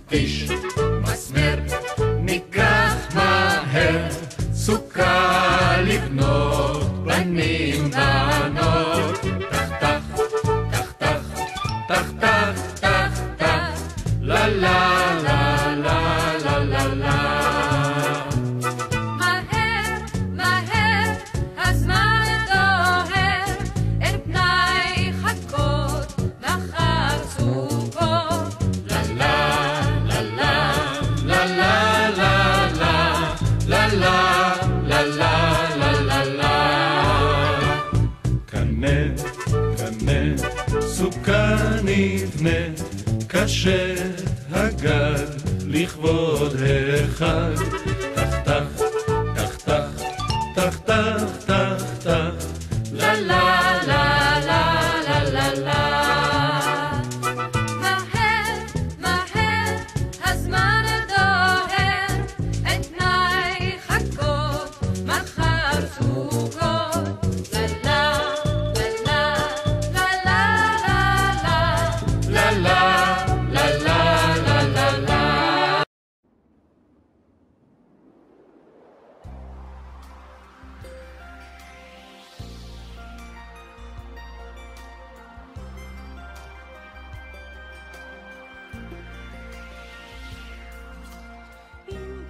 פטיש, מסמר, ניקח מהר, סוכה לבנות, בנים בנות. תח תח, תח תח, תח תח, תח תח, לה לה לה לה לה לה לה. סוכה נבנה, קשת הגג, לכבוד החג. תח תח, תח תח, תח תח, תח תח, לה לה לה לה לה לה לה. מהר, מהר, הזמן דוהר, אין פנאי חכות, מחר סוכות. לה לה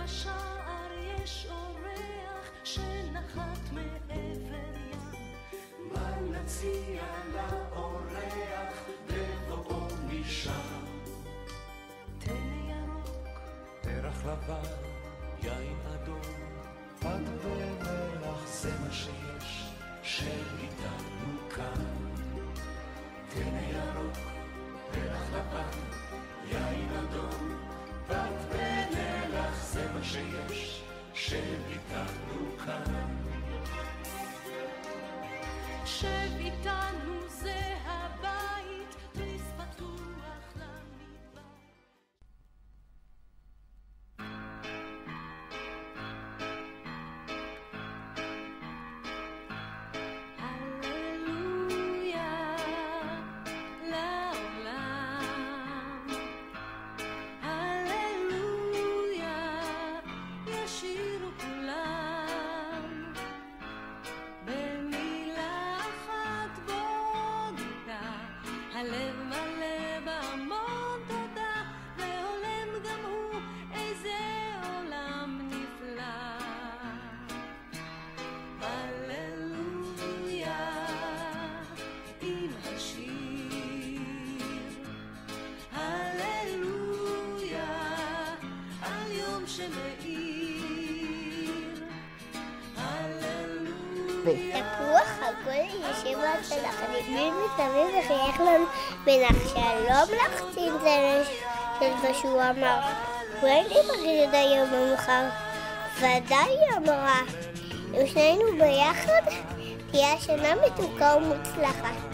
בשער יש אורח שנחת מעבר ים. מה נציע לאורח בבואו משם? תן ירוק, פרח לבן, יין אדום, פת ומלח, זה מה שיש, שאיתנו כאן. תן ירוק, פרח לבן, יין אדום, פת ומלח, זה מה שיש, שאיתנו כאן. שב איתנו זה הבית, פריס פתוח למדבר. הללויה לעולם, הללויה ישירו כולם. במילה אחת בודדה, הלב מלא בהמון תודה, והולם גם הוא איזה עולם נפלא. הללויה עם השיר, הללויה על יום שמאיר, הללויה. תפוח הכל יושב על צלח, נגביל מסביב וחייך לנו בנחש שלום לך צנצנת של זה שהוא אמר. אולי ניפגש עוד היום במחר? ודאי היא אמרה. אם שנינו ביחד, תהיה השנה מתוקה ומוצלחת.